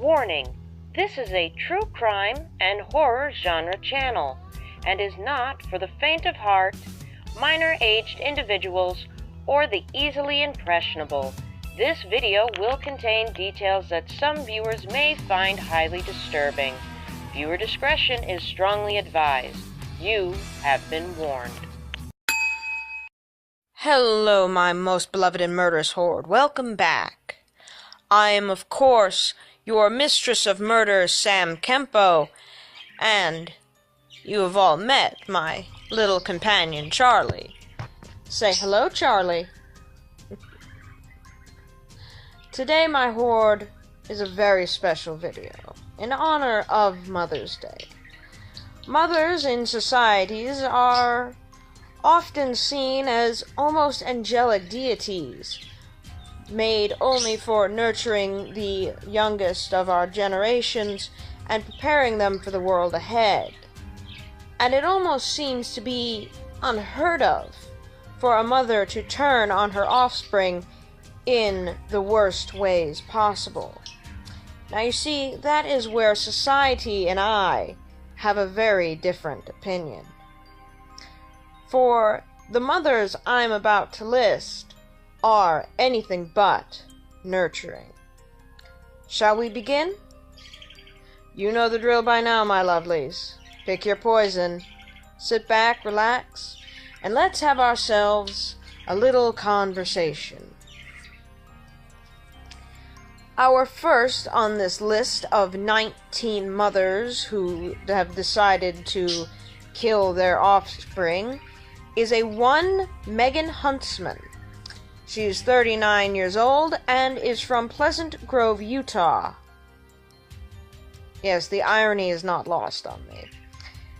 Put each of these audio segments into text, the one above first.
Warning: this is a true crime and horror genre channel and is not for the faint of heart, minor-aged individuals, or the easily impressionable. This video will contain details that some viewers may find highly disturbing. Viewer discretion is strongly advised. You have been warned. Hello, my most beloved and murderous horde. Welcome back. I am, of course, your mistress of murder, Sam Kempo, and you have all met my little companion, Charlie. Say hello, Charlie. Today, my horde, is a very special video in honor of Mother's Day. Mothers in societies are often seen as almost angelic deities, made only for nurturing the youngest of our generations and preparing them for the world ahead. And it almost seems to be unheard of for a mother to turn on her offspring in the worst ways possible. Now you see, that is where society and I have a very different opinion. For the mothers I'm about to list are anything but nurturing. Shall we begin? You know the drill by now, my lovelies. Pick your poison, sit back, relax, and let's have ourselves a little conversation. Our first on this list of 19 mothers who have decided to kill their offspring is a one Megan Huntsman. She is 39 years old and is from Pleasant Grove, Utah. Yes, the irony is not lost on me.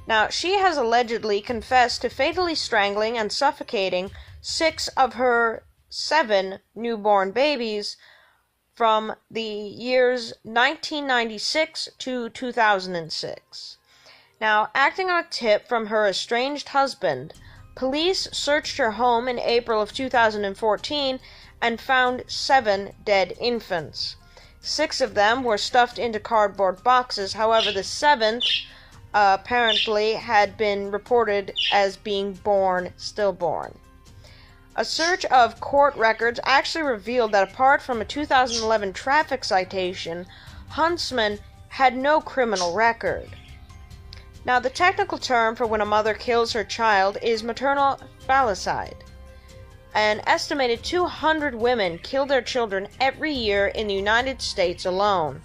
Now, she has allegedly confessed to fatally strangling and suffocating 6 of her 7 newborn babies from the years 1996 to 2006. Now, acting on a tip from her estranged husband, police searched her home in April of 2014 and found 7 dead infants. 6 of them were stuffed into cardboard boxes. However, the 7th apparently had been reported as being stillborn. A search of court records actually revealed that apart from a 2011 traffic citation, Huntsman had no criminal record. Now, the technical term for when a mother kills her child is maternal fallicide. An estimated 200 women kill their children every year in the United States alone.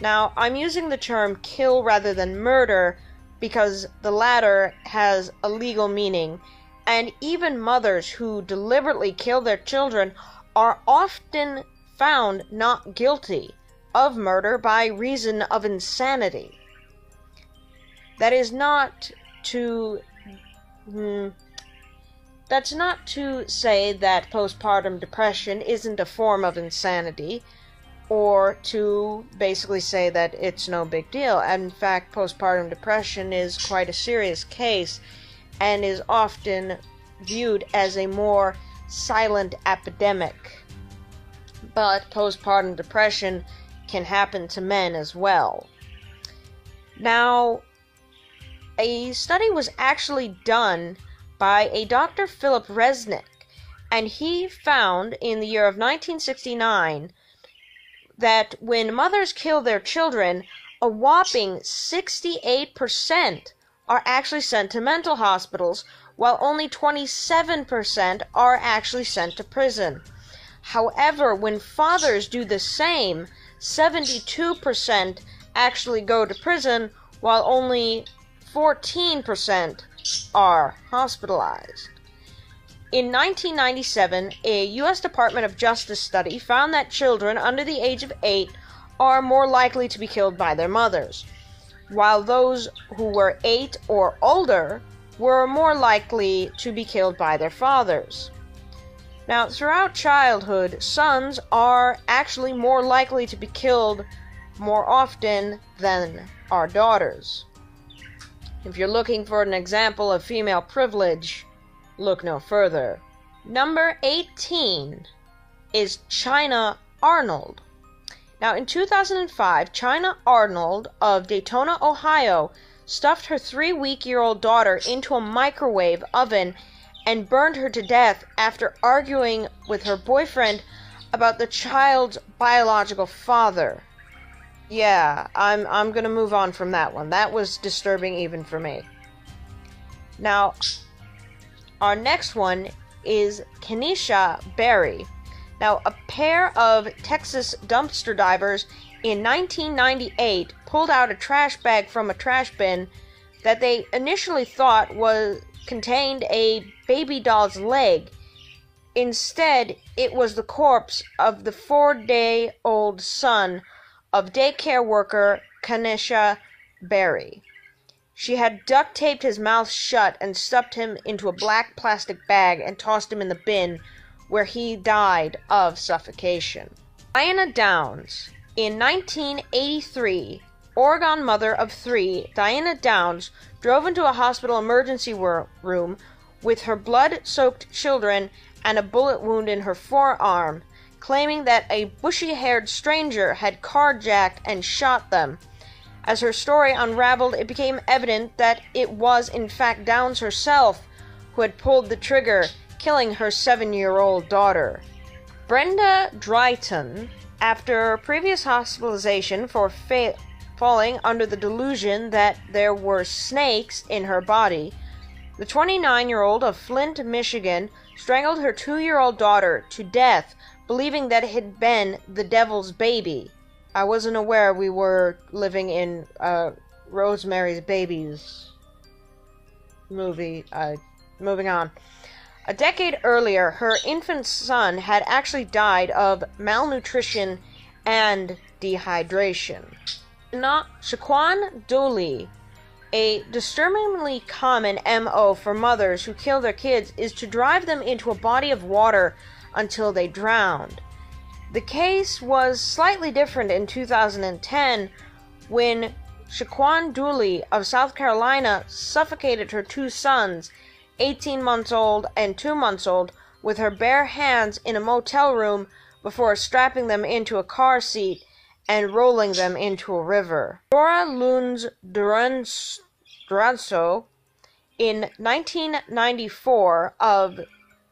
Now, I'm using the term kill rather than murder because the latter has a legal meaning, and even mothers who deliberately kill their children are often found not guilty of murder by reason of insanity. That's not to say that postpartum depression isn't a form of insanity, or to basically say that it's no big deal. In fact, postpartum depression is quite a serious case and is often viewed as a more silent epidemic. But postpartum depression can happen to men as well. Now, a study was actually done by a Dr. Philip Resnick, and he found in the year of 1969 that when mothers kill their children, a whopping 68% are actually sent to mental hospitals, while only 27% are actually sent to prison. However, when fathers do the same, 72% actually go to prison, while only 14% are hospitalized. In 1997, a U.S. Department of Justice study found that children under the age of 8 are more likely to be killed by their mothers, while those who were 8 or older were more likely to be killed by their fathers. Now, throughout childhood, sons are actually more likely to be killed more often than our daughters. If you're looking for an example of female privilege, look no further. Number 18 is China Arnold. Now, in 2005, China Arnold of Daytona, Ohio, stuffed her 3-week-old daughter into a microwave oven and burned her to death after arguing with her boyfriend about the child's biological father. Yeah, I'm gonna move on from that one. That was disturbing even for me. Now, our next one is Kenesha Berry. Now, a pair of Texas dumpster divers in 1998 pulled out a trash bag from a trash bin that they initially thought contained a baby doll's leg. Instead, it was the corpse of the 4-day-old son of daycare worker Kenesha Berry. She had duct taped his mouth shut and stuffed him into a black plastic bag and tossed him in the bin, where he died of suffocation. Diana Downs. In 1983, Oregon mother of 3, Diana Downs, drove into a hospital emergency room with her blood-soaked children and a bullet wound in her forearm, claiming that a bushy-haired stranger had carjacked and shot them. As her story unraveled, it became evident that it was, in fact, Downs herself who had pulled the trigger, killing her 7-year-old daughter. Brenda Drayton, after previous hospitalization for falling under the delusion that there were snakes in her body, the 29-year-old of Flint, Michigan, strangled her 2-year-old daughter to death, believing that it had been the devil's baby. I wasn't aware we were living in Rosemary's Babies movie. Moving on. A decade earlier, her infant son had actually died of malnutrition and dehydration. Shaquan Dooley. A disturbingly common MO for mothers who kill their kids is to drive them into a body of water until they drowned. The case was slightly different in 2010 when Shaquan Dooley of South Carolina suffocated her 2 sons, 18 months old and 2 months old, with her bare hands in a motel room before strapping them into a car seat and rolling them into a river. Dora Luns Duranzo, in 1994, of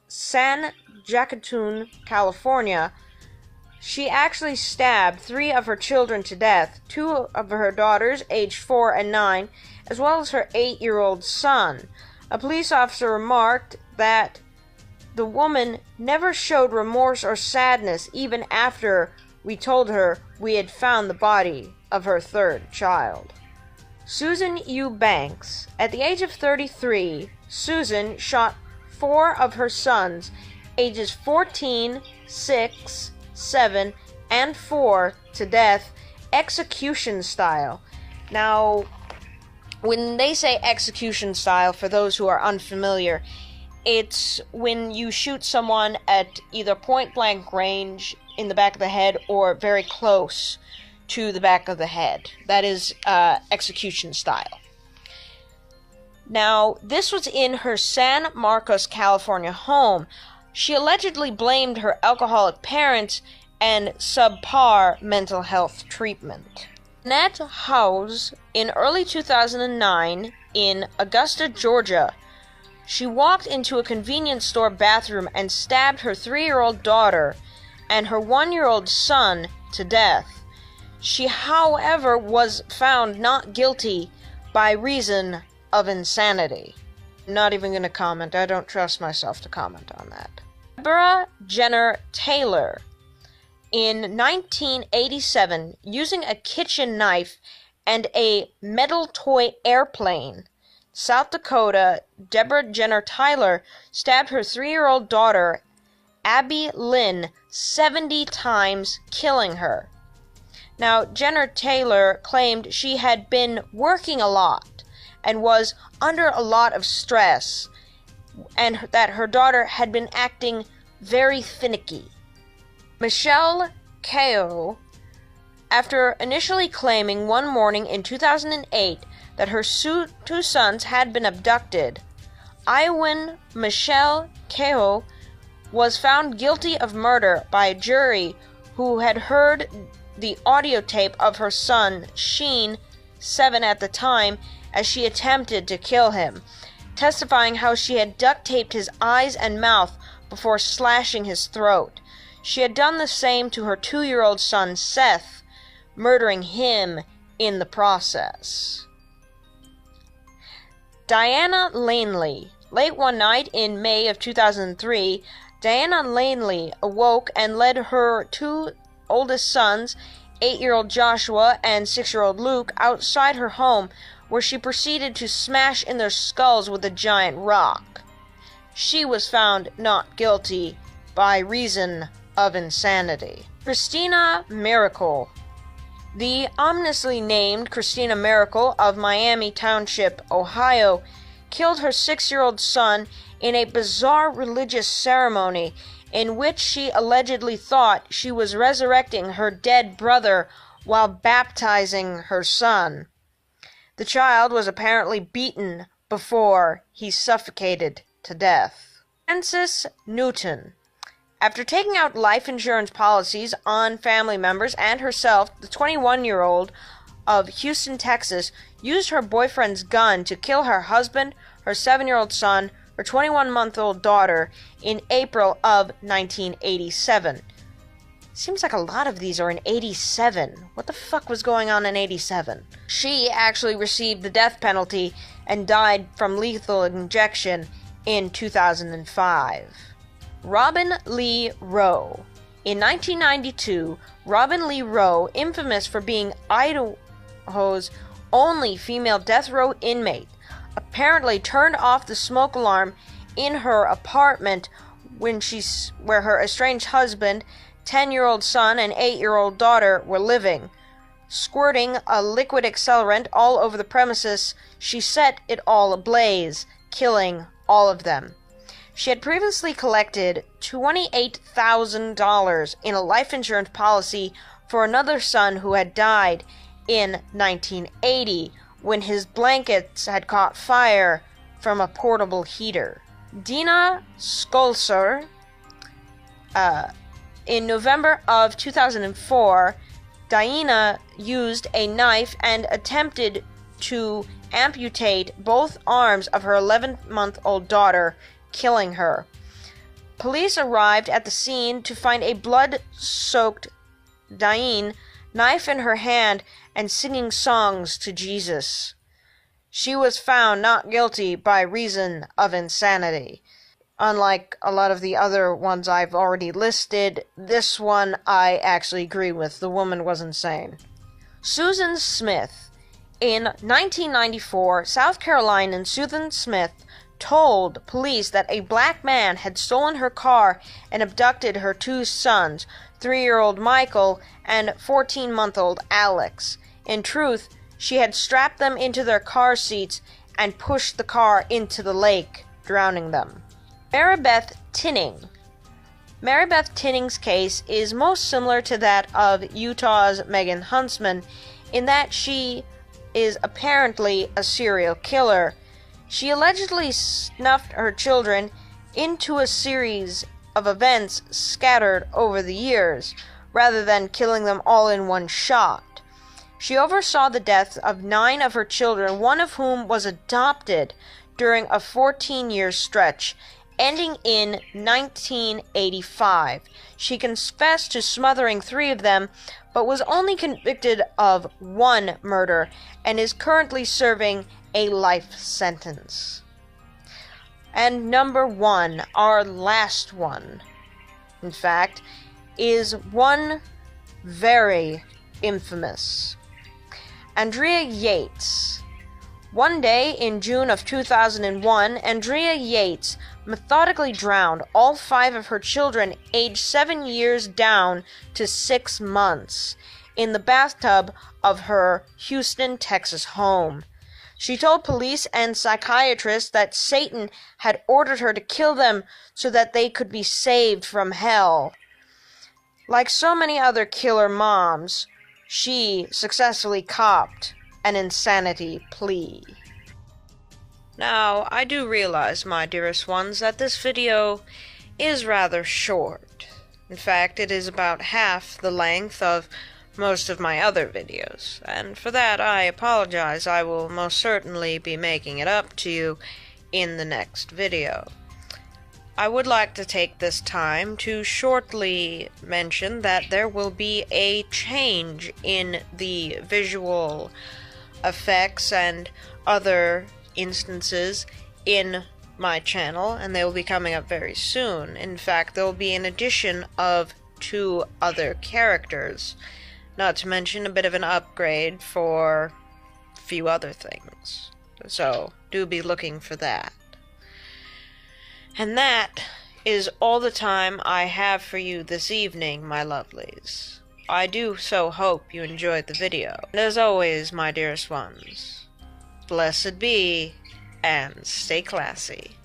San Jacatun, California, she actually stabbed 3 of her children to death, 2 of her daughters, aged 4 and 9, as well as her 8-year-old son. A police officer remarked that the woman never showed remorse or sadness even after we told her we had found the body of her 3rd child. Susan Eubanks. At the age of 33, Susan shot 4 of her sons, ages 14, 6, 7, and 4, to death, execution style. Now, when they say execution style, for those who are unfamiliar, it's when you shoot someone at either point-blank range in the back of the head or very close to the back of the head. That is execution style. Now, this was in her San Marcos, California home. She allegedly blamed her alcoholic parents and subpar mental health treatment. Annette Howes, in early 2009, in Augusta, Georgia, she walked into a convenience store bathroom and stabbed her 3-year-old daughter and her 1-year-old son to death. She, however, was found not guilty by reason of insanity. I'm not even going to comment. I don't trust myself to comment on that. Deborah Jenner Taylor. In 1987, using a kitchen knife and a metal toy airplane, South Dakota, Deborah Jenner Taylor stabbed her 3-year-old daughter, Abby Lynn, 70 times, killing her. Now, Jenner Taylor claimed she had been working a lot and was under a lot of stress, and that her daughter had been acting very finicky. Michelle Kao, after initially claiming one morning in 2008 that her 2 sons had been abducted, Iwan Michelle Kao was found guilty of murder by a jury who had heard the audio tape of her son, Sheen, 7 at the time, as she attempted to kill him, testifying how she had duct taped his eyes and mouth before slashing his throat. She had done the same to her 2-year-old son, Seth, murdering him in the process. Diana Laneley. Late one night in May of 2003, Diana Laneley awoke and led her 2 oldest sons, 8-year-old Joshua and 6-year-old Luke, outside her home, where she proceeded to smash in their skulls with a giant rock. She was found not guilty by reason of insanity. Christina Miracle. The ominously named Christina Miracle of Miami Township, Ohio, killed her 6-year-old son in a bizarre religious ceremony in which she allegedly thought she was resurrecting her dead brother while baptizing her son. The child was apparently beaten before he suffocated to death. Frances Newton. After taking out life insurance policies on family members and herself, the 21-year-old of Houston, Texas, used her boyfriend's gun to kill her husband, her 7-year-old son, her 21-month-old daughter in April of 1987. Seems like a lot of these are in 87. What the fuck was going on in 87? She actually received the death penalty and died from lethal injection in 2005. Robin Lee Rowe. In 1992, Robin Lee Rowe, infamous for being Idaho's only female death row inmate, apparently turned off the smoke alarm in her apartment where her estranged husband, 10-year-old son, and 8-year-old daughter were living. Squirting a liquid accelerant all over the premises, she set it all ablaze, killing all of them. She had previously collected $28,000 in a life insurance policy for another son who had died in 1980 when his blankets had caught fire from a portable heater. Dina Skolser. In November of 2004, Diana used a knife and attempted to amputate both arms of her 11-month-old daughter, killing her. Police arrived at the scene to find a blood-soaked Diane, knife in her hand, and singing songs to Jesus. She was found not guilty by reason of insanity. Unlike a lot of the other ones I've already listed, this one I actually agree with. The woman was insane. Susan Smith. In 1994, South Carolinian Susan Smith told police that a black man had stolen her car and abducted her 2 sons, 3-year-old Michael and 14-month-old Alex. In truth, she had strapped them into their car seats and pushed the car into the lake, drowning them. Maribeth Tinning. Maribeth Tinning's case is most similar to that of Utah's Megan Huntsman in that she is apparently a serial killer. She allegedly snuffed her children into a series of events scattered over the years, rather than killing them all in one shot. She oversaw the deaths of 9 of her children, one of whom was adopted during a 14-year stretch, ending in 1985. She confessed to smothering 3 of them, but was only convicted of 1 murder and is currently serving a life sentence. And number 1, our last one, in fact, is one very infamous. Andrea Yates. One day in June of 2001, Andrea Yates methodically drowned all 5 of her children, aged 7 years down to 6 months, in the bathtub of her Houston, Texas home. She told police and psychiatrists that Satan had ordered her to kill them so that they could be saved from hell. Like so many other killer moms, she successfully copped an insanity plea. Now, I do realize, my dearest ones, that this video is rather short. In fact, it is about half the length of most of my other videos, and for that I apologize. I will most certainly be making it up to you in the next video. I would like to take this time to shortly mention that there will be a change in the visual effects and other instances in my channel, and they will be coming up very soon. In fact, there will be an addition of 2 other characters, not to mention a bit of an upgrade for a few other things. So, do be looking for that. And that is all the time I have for you this evening, my lovelies. I do so hope you enjoyed the video. And as always, my dearest ones, blessed be, and stay classy.